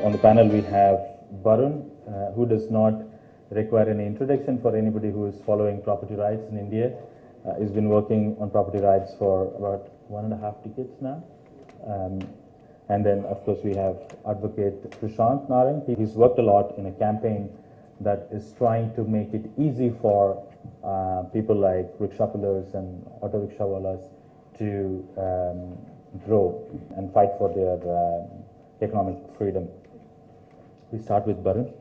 On the panel we have Barun, who does not require any introduction for anybody who is following property rights in India. He's been working on property rights for about 1.5 decades now. And then, of course, we have Advocate Prashant Narang. He's worked a lot in a campaign that is trying to make it easy for people like rickshaw pullers and auto rickshaw wallahs to grow and fight for their economic freedom. We start with Barun.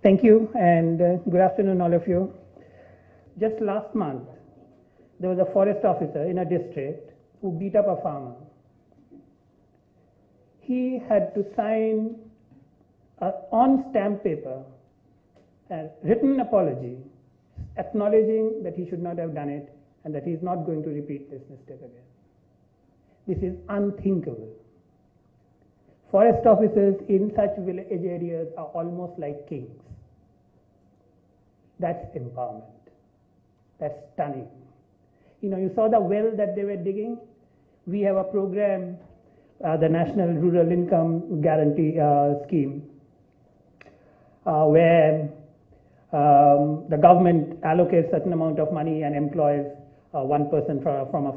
Thank you, and good afternoon, all of you. Just last month, there was a forest officer in a district who beat up a farmer. He had to sign on stamp paper a written apology, acknowledging that he should not have done it and that he is not going to repeat this mistake again. This is unthinkable. Forest officers in such village areas are almost like kings. That's empowerment. That's stunning. You know, you saw the well that they were digging. We have a program, the National Rural Income Guarantee Scheme, where the government allocates a certain amount of money and employs one person from a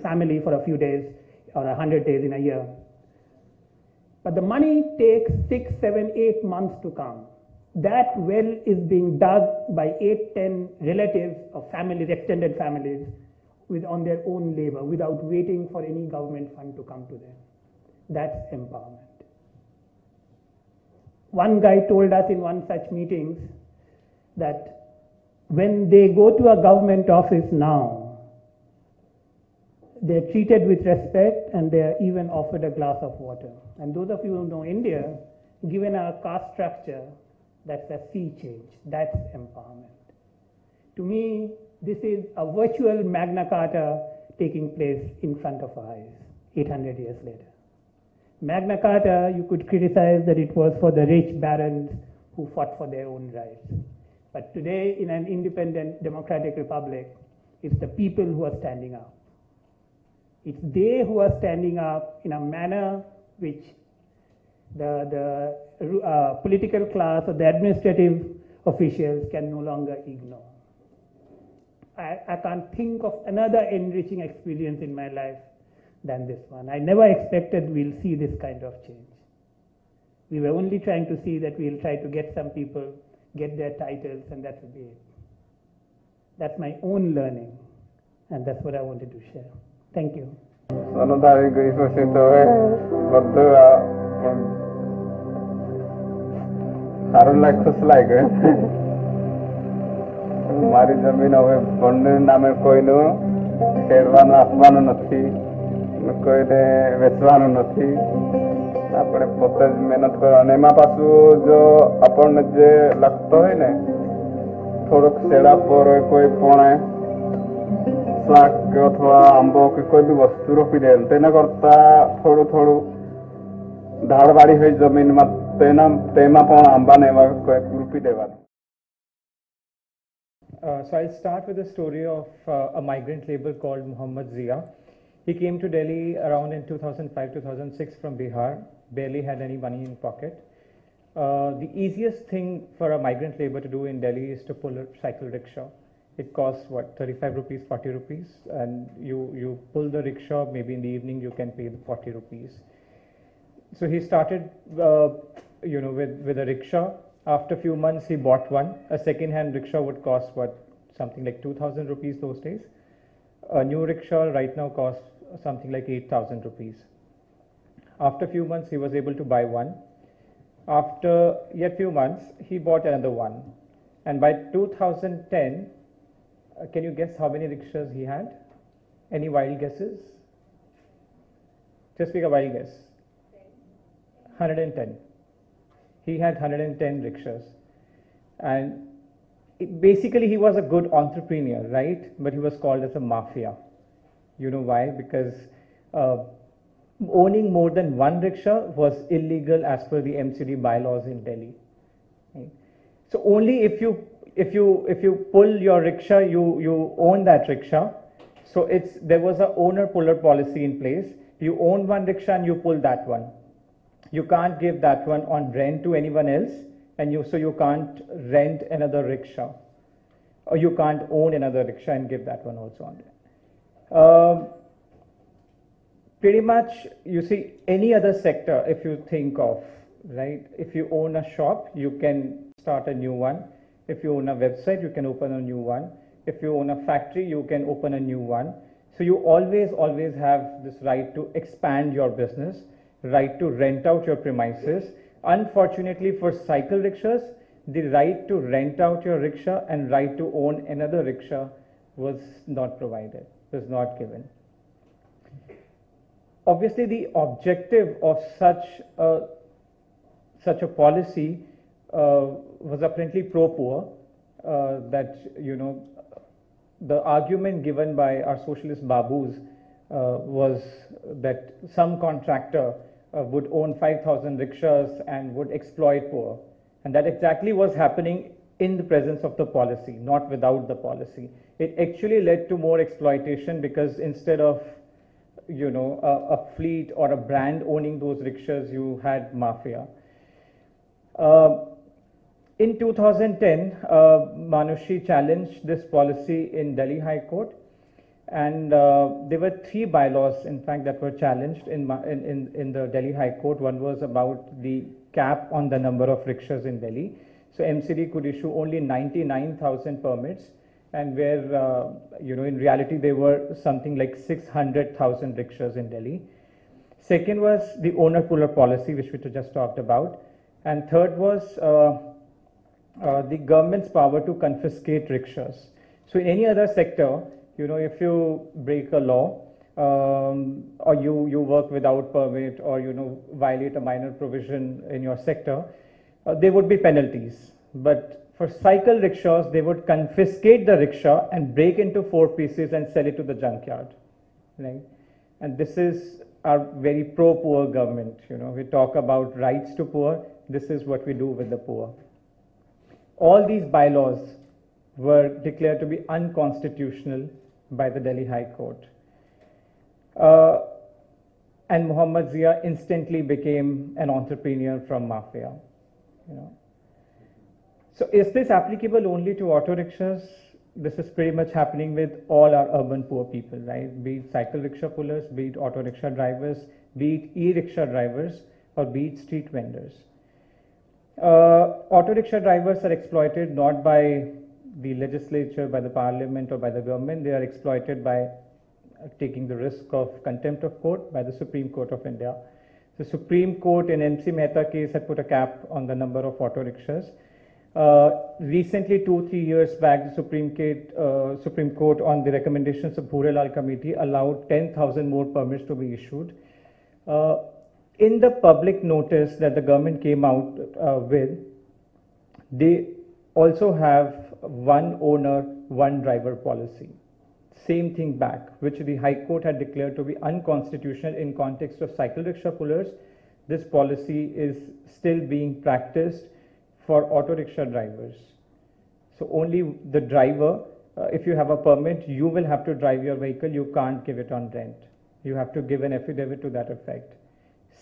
family for a few days or 100 days in a year. But the money takes 6, 7, 8 months to come. That well is being dug by 8, 10 relatives of families, extended families, on their own labor, without waiting for any government fund to come to them. That's empowerment. One guy told us in one such meetings that when they go to a government office now, they're treated with respect and they're even offered a glass of water. And those of you who know India, given our caste structure, that's a sea change. That's empowerment. To me, this is a virtual Magna Carta taking place in front of our eyes 800 years later. Magna Carta, you could criticize that it was for the rich barons who fought for their own rights. But today, in an independent democratic republic, it's the people who are standing up. It's they who are standing up in a manner which the political class or the administrative officials can no longer ignore. I can't think of another enriching experience in my life than this one. I never expected we'll see this kind of change. We were only trying to see that we'll try to get some people, get their titles, and that will be it. That's my own learning, and that's what I wanted to share. Thank you. મારી જમીન હવે બંને નામે કોઈનું ખેડવાનું આપવાનું નથી, કોઈને વેચવાનું નથી. આપણે પોતે જ મહેનત કરો અને એમાં પાછું જો આપણને જે લાગતો હોય ને થોડોક શેડા પર હોય કોઈ પણ શાક અથવા આંબો કે કોઈ બી વસ્તુ રોપી દે તેના કરતા થોડું થોડું ઢાળવાળી હોય જમીનમાં તેમાં પણ આંબા ને એવા કોઈ રોપી દેવાનું. So I'll start with a story of a migrant labor called Muhammad Zia. He came to Delhi around in 2005-2006 from Bihar, barely had any money in pocket. The easiest thing for a migrant labor to do in Delhi is to pull a cycle rickshaw. It costs what, 35 rupees, 40 rupees, and you pull the rickshaw, maybe in the evening you can pay the 40 rupees. So he started with a rickshaw. After a few months, he bought one. A second-hand rickshaw would cost something like 2,000 rupees those days. A new rickshaw right now costs something like 8,000 rupees. After a few months, he was able to buy one. After yet few months, he bought another one. And by 2010, can you guess how many rickshaws he had? Any wild guesses? Just take a wild guess. 110. He had 110 rickshaws, and basically he was a good entrepreneur, right? But he was called as a mafia. You know why? Because owning more than one rickshaw was illegal as per the MCD bylaws in Delhi. Right? So only if you pull your rickshaw, you own that rickshaw. So there was a owner-puller policy in place. You own one rickshaw and you pull that one. you can't give that one on rent to anyone else, and so you can't rent another rickshaw, or you can't own another rickshaw and give that one also on rent. Pretty much, you see, any other sector, if you think of, right, if you own a shop, you can start a new one. If you own a website, you can open a new one. If you own a factory, you can open a new one. So you always have this right to expand your business, right to rent out your premises. Unfortunately for cycle rickshaws, the right to rent out your rickshaw and right to own another rickshaw was not provided, was not given. Obviously, the objective of such a policy was apparently pro-poor, that, you know, the argument given by our socialist babus was that some contractor would own 5,000 rickshaws and would exploit poor. And that exactly was happening in the presence of the policy, not without the policy. It actually led to more exploitation, because instead of, you know, a fleet or a brand owning those rickshaws, you had mafia. In 2010, Manushi challenged this policy in Delhi High Court, and there were 3 bylaws, in fact, that were challenged in the Delhi High Court. One was about the cap on the number of rickshaws in Delhi. So MCD could issue only 99,000 permits, and where, you know, in reality there were something like 600,000 rickshaws in Delhi. Second was the owner-puller policy, which we just talked about. And third was the government's power to confiscate rickshaws. So in any other sector, you know, if you break a law, or you work without permit, or, you know, violate a minor provision in your sector, there would be penalties. But for cycle rickshaws, they would confiscate the rickshaw and break into 4 pieces and sell it to the junkyard, right? And this is our very pro-poor government. You know, we talk about rights to poor. This is what we do with the poor. All these bylaws were declared to be unconstitutional by the Delhi High Court. And Muhammad Zia instantly became an entrepreneur from mafia. You know. So is this applicable only to auto rickshaws? This is pretty much happening with all our urban poor people, right? Be it cycle rickshaw pullers, be it auto rickshaw drivers, be it e-rickshaw drivers, or be it street vendors. Auto rickshaw drivers are exploited not by the legislature, by the parliament, or by the government. They are exploited by taking the risk of contempt of court by the Supreme Court of India. The Supreme Court in MC Mehta case had put a cap on the number of auto rickshaws. Recently, 2-3 years back, the Supreme Court, on the recommendations of Bhurelal Committee, allowed 10,000 more permits to be issued. In the public notice that the government came out with, they also have one owner, one driver policy. Same thing back, which the High Court had declared to be unconstitutional in context of cycle rickshaw pullers. This policy is still being practiced for auto rickshaw drivers. So only the driver, if you have a permit, you will have to drive your vehicle. You can't give it on rent. You have to give an affidavit to that effect.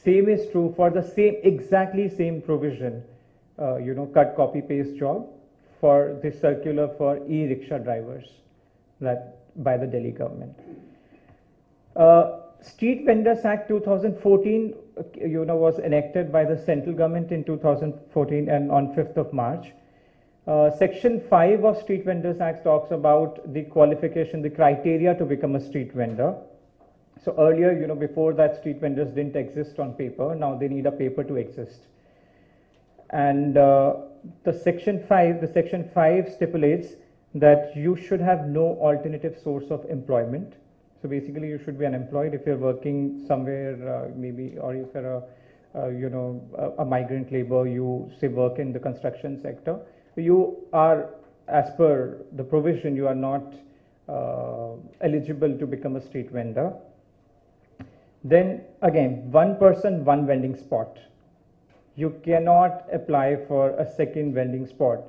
Same is true for the exactly same provision, you know, cut, copy, paste job for the circular for e-rickshaw drivers that by the Delhi government. Street Vendors Act 2014, you know, was enacted by the central government in 2014 and on 5th of March. Section 5 of Street Vendors Act talks about the qualification, the criteria to become a street vendor. So earlier, you know, before that, street vendors didn't exist on paper. Now they need a paper to exist. And the Section 5 stipulates that you should have no alternative source of employment. So basically, you should be unemployed if you're working somewhere, maybe, or if you're a migrant labor, you say work in the construction sector. You are, as per the provision, you are not eligible to become a street vendor. Then again, one person, one vending spot. You cannot apply for a second vending spot.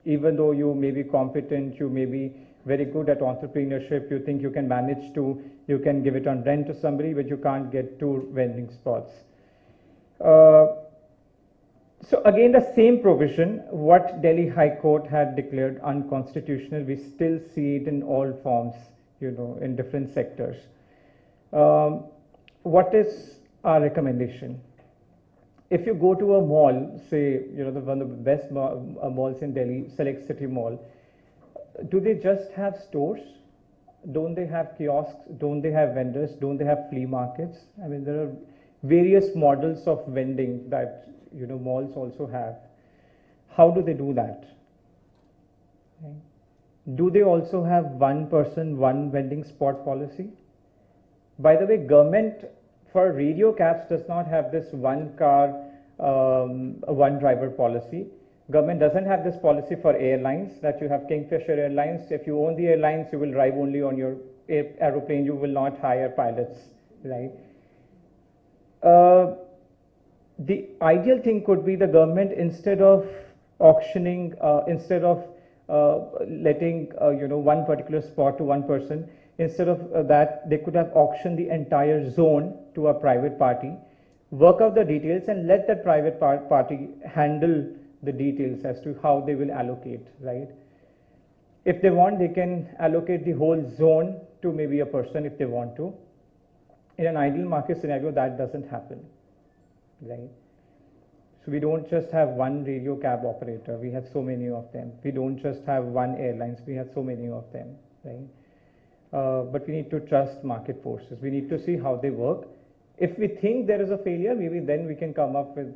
Even though you may be competent, you may be very good at entrepreneurship, you think you can manage to, you can give it on rent to somebody, but you can't get 2 vending spots. So again, the same provision, what Delhi High Court had declared unconstitutional, we still see it in all forms, in different sectors. What is our recommendation? If you go to a mall, say, one of the best malls in Delhi, Select City Mall, do they just have stores? Don't they have kiosks? Don't they have vendors? Don't they have flea markets? I mean, there are various models of vending that malls also have. How do they do that? Okay. Do they also have one person, one vending spot policy? By the way, government for radio cabs does not have this one car, one driver policy. Government doesn't have this policy for airlines, that you have Kingfisher Airlines. If you own the airlines, you will drive only on your aeroplane. You will not hire pilots, right? The ideal thing could be the government, instead of auctioning, instead of letting one particular spot to one person, instead of that, they could have auctioned the entire zone to a private party, work out the details, and let that private party handle the details as to how they will allocate, right? If they want, they can allocate the whole zone to maybe a person if they want to. In an ideal market scenario, that doesn't happen, right? So we don't just have one radio cab operator, we have so many of them. We don't just have one airlines, we have so many of them, right? But we need to trust market forces. We need to see how they work. If we think there is a failure, maybe then we can come up with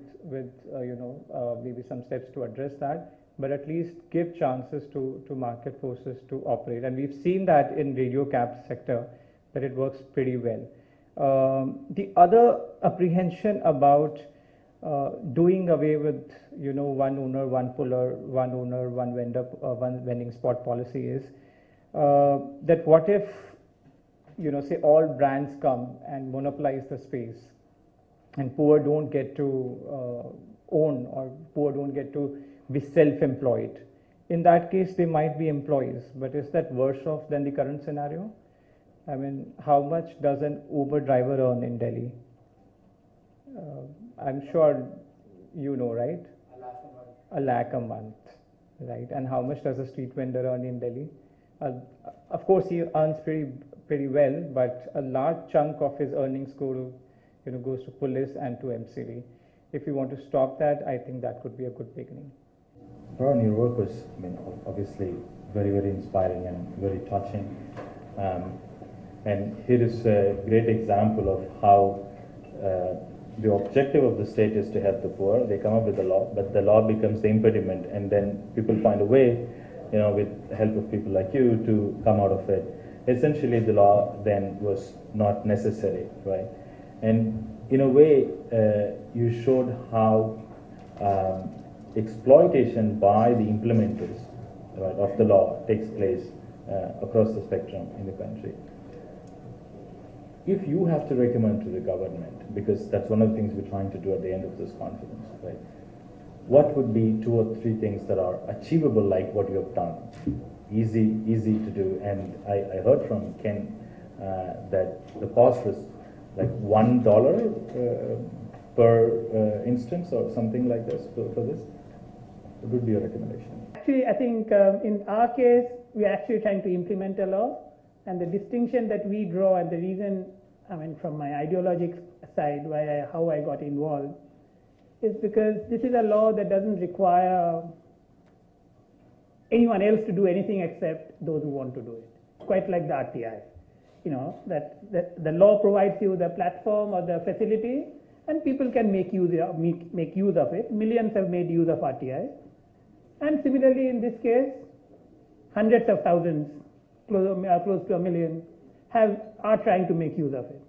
maybe some steps to address that, but at least give chances to market forces to operate. And we've seen that in radio cab sector, that it works pretty well. The other apprehension about doing away with, one owner, one puller, one owner, one vendor, one vending spot policy is that what if, say all brands come and monopolize the space, and poor don't get to own, or poor don't get to be self-employed. In that case, they might be employees, but is that worse off than the current scenario? I mean, how much does an Uber driver earn in Delhi? I'm sure right? $1 lakh a month, right? And how much does a street vendor earn in Delhi? Of course, he earns pretty well, but a large chunk of his earnings goes to police and to MCD. If you want to stop that, I think that could be a good beginning. Varun, your work was, obviously very, very inspiring and very touching. And here is a great example of how the objective of the state is to help the poor. They come up with the law, but the law becomes the impediment, and then people find a way, with the help of people like you, to come out of it. Essentially, the law then was not necessary, right? And in a way, you showed how exploitation by the implementers, right, of the law takes place across the spectrum in the country. If you have to recommend to the government, because that's one of the things we're trying to do at the end of this conference, right? What would be 2 or 3 things that are achievable, like what you have done? Easy to do. And I heard from Ken that the cost was like $1 per instance or something like this for this. What would be your recommendation? Actually, I think in our case, we are actually trying to implement a law, and the distinction that we draw, and the reason, from my ideologic side, how I got involved, is because this is a law that doesn't require anyone else to do anything except those who want to do it. It's quite like the RTI, that the law provides you the platform or the facility, and people can make use of it. Millions have made use of RTI, and similarly in this case, hundreds of thousands, close to 1 million, are trying to make use of it.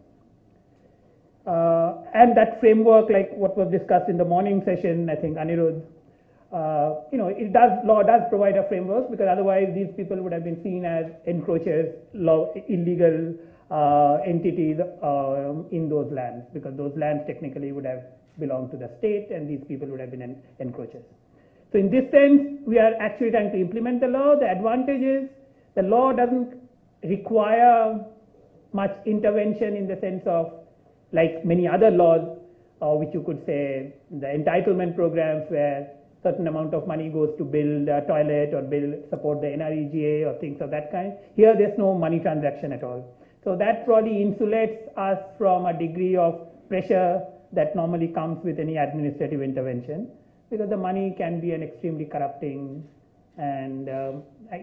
And that framework, like what was discussed in the morning session, I think Anirudh, law does provide a framework, because otherwise these people would have been seen as encroachers, illegal entities in those lands, because those lands technically would have belonged to the state, and these people would have been encroachers. So in this sense, we are actually trying to implement the law. The advantage is the law doesn't require much intervention, in the sense of, like many other laws, or which you could say the entitlement programs where certain amount of money goes to build a toilet or support the NREGA or things of that kind. Here there's no money transaction at all. So that probably insulates us from a degree of pressure that normally comes with any administrative intervention, because the money can be an extremely corrupting and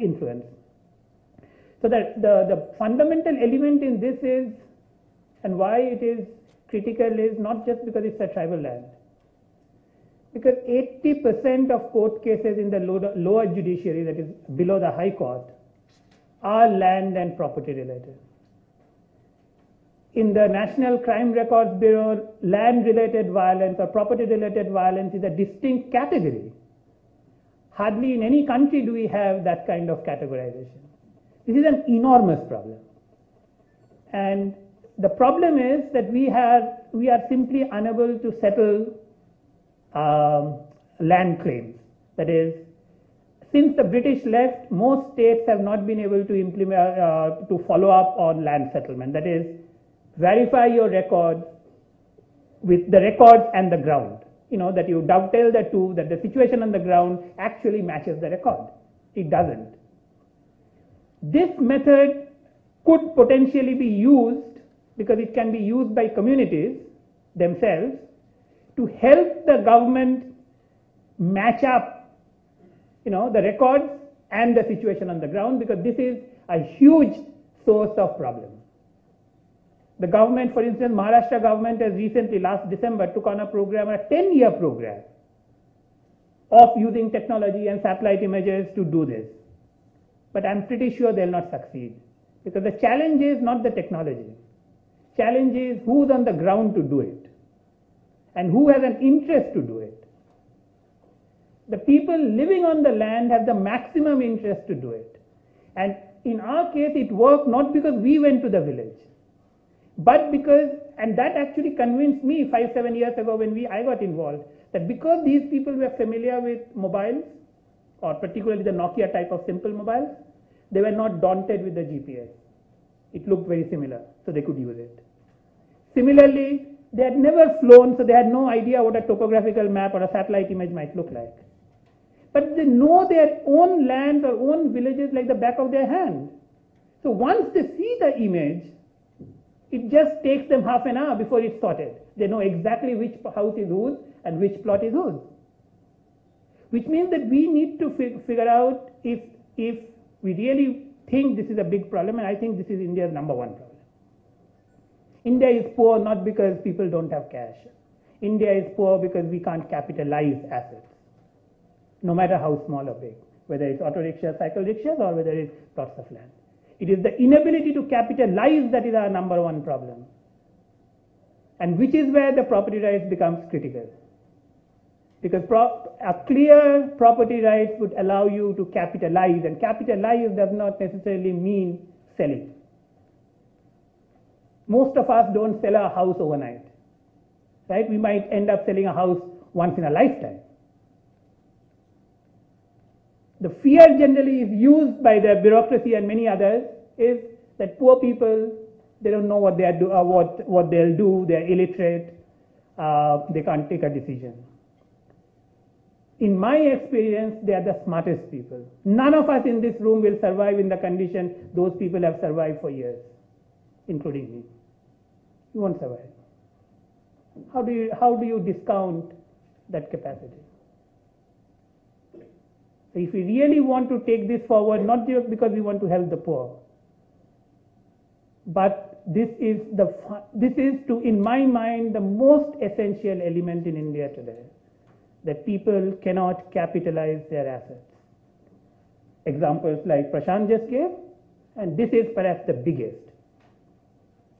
influence. So that the fundamental element in this is, and why it is critical, is not just because it's a tribal land. Because 80% of court cases in the lower judiciary, that is below the High Court, are land and property related. In the National Crime Records Bureau, land-related violence or property-related violence is a distinct category. Hardly in any country do we have that kind of categorization. This is an enormous problem. And the problem is that we are simply unable to settle land claims. That is, since the British left, most states have not been able to implement, to follow up on land settlement. That is, verify your records with the records and the ground. You know, that you dovetail the two, that the situation on the ground actually matches the record. It doesn't. This method could potentially be used, because it can be used by communities themselves, to help the government match up, you know, the records and the situation on the ground, because this is a huge source of problem. The government, for instance, Maharashtra government has recently, last December, took on a program, a 10-year program of using technology and satellite images to do this. But I'm pretty sure they'll not succeed, because the challenge is not the technology. Challenge is who's on the ground to do it and who has an interest to do it. The people living on the land have the maximum interest to do it. And in our case, it worked not because we went to the village, but because, and that actually convinced me 5-7 years ago when I got involved, that because these people were familiar with mobiles, or particularly the Nokia type of simple mobiles, they were not daunted with the GPS. It looked very similar, so they could use it. Similarly, they had never flown, so they had no idea what a topographical map or a satellite image might look like. But they know their own lands or own villages like the back of their hand. So once they see the image, it just takes them half an hour before it's sorted. They know exactly which house is whose and which plot is whose. Which means that we need to figure out if we really think this is a big problem, and I think this is India's #1 problem. India is poor not because people don't have cash. India is poor because we can't capitalize assets, no matter how small or big, whether it's auto rickshaws, cycle rickshaws, or whether it's plots of land. It is the inability to capitalize that is our #1 problem, and which is where the property rights becomes critical. Because a clear property rights would allow you to capitalize, and capitalize does not necessarily mean sell it. Most of us don't sell our house overnight, right? We might end up selling a house once in a lifetime. The fear generally is used by the bureaucracy and many others is that poor people, they don't know what they do, what they'll do, they're illiterate, they can't take a decision. In my experience, they are the smartest people. None of us in this room will survive in the condition those people have survived for years, including me. You won't survive. How do you discount that capacity? So if we really want to take this forward, not just because we want to help the poor, but this is to, in my mind, the most essential element in India today, that people cannot capitalize their assets. Examples like Prashant just gave, and this is perhaps the biggest.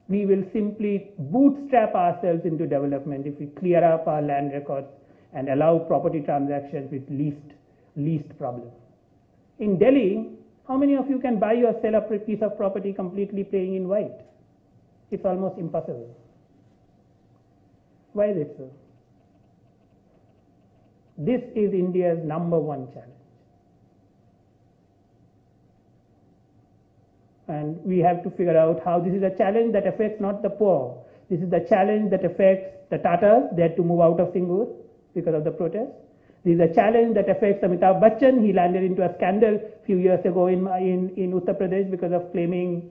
We will simply bootstrap ourselves into development if we clear up our land records and allow property transactions with least problem. In Delhi, how many of you can buy or sell a piece of property completely paying in white? It's almost impossible. Why is it so? This is India's #1 challenge. And we have to figure out how this is a challenge that affects not the poor. This is the challenge that affects the Tatars. They had to move out of Singur because of the protest. This is a challenge that affects Amitabh Bachchan. He landed into a scandal a few years ago in Uttar Pradesh because of claiming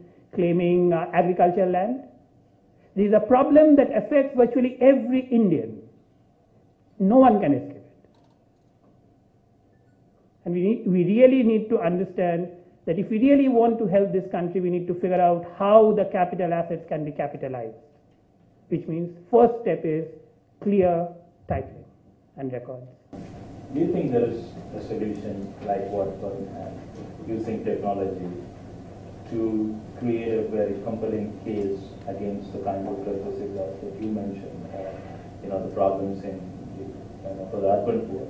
agricultural land. This is a problem that affects virtually every Indian. No one can escape it. And we really need to understand that if we really want to help this country, we need to figure out how the capital assets can be capitalized, which means first step is clear titling and records. Do you think there is a solution like what Varun had, using technology to create a very compelling case against the kind of repressive laws that you mentioned, the problems for the urban poor?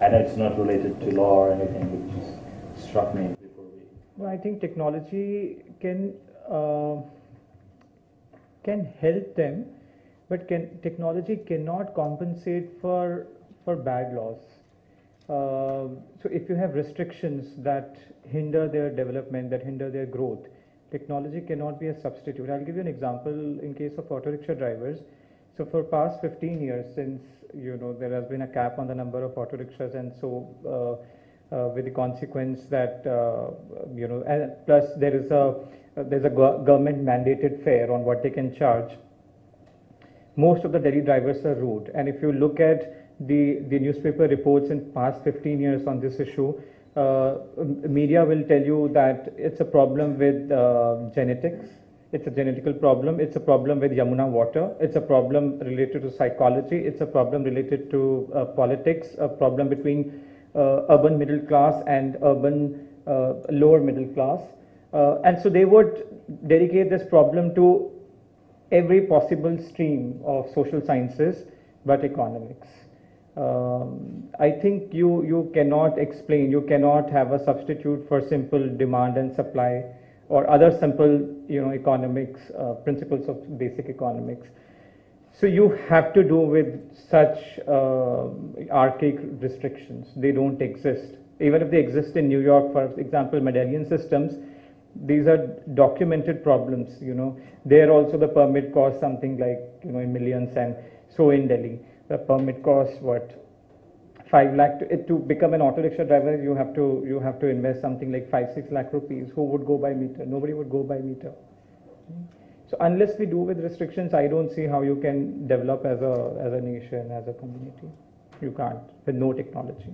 I know it's not related to law or anything, which just struck me before we... Well, I think technology can help them, but technology cannot compensate for bad laws. So if you have restrictions that hinder their development, that hinder their growth, technology cannot be a substitute. I'll give you an example in case of auto rickshaw drivers. So for past 15 years, since there has been a cap on the number of auto rickshaws, and so with the consequence that and plus there's a government mandated fare on what they can charge. Most of the Delhi drivers are rude, and if you look at the newspaper reports in past 15 years on this issue, media will tell you that it's a problem with genetics, it's a genetical problem, it's a problem with Yamuna water, it's a problem related to psychology, it's a problem related to politics, a problem between urban middle class and urban lower middle class. And so they would dedicate this problem to every possible stream of social sciences but economics. I think you cannot explain, you cannot have a substitute for simple demand and supply or other simple economics, principles of basic economics. So you have to do with such archaic restrictions. They don't exist. Even if they exist in New York, for example, medallion systems, these are documented problems. There also the permit costs something like in millions, and so in Delhi the permit costs what, 5 lakh to become an auto rickshaw driver. You have to invest something like 5-6 lakh rupees. Who would go by meter? Nobody would go by meter. So unless we do with restrictions, I don't see how you can develop as a nation, as a community. You can't with no technology.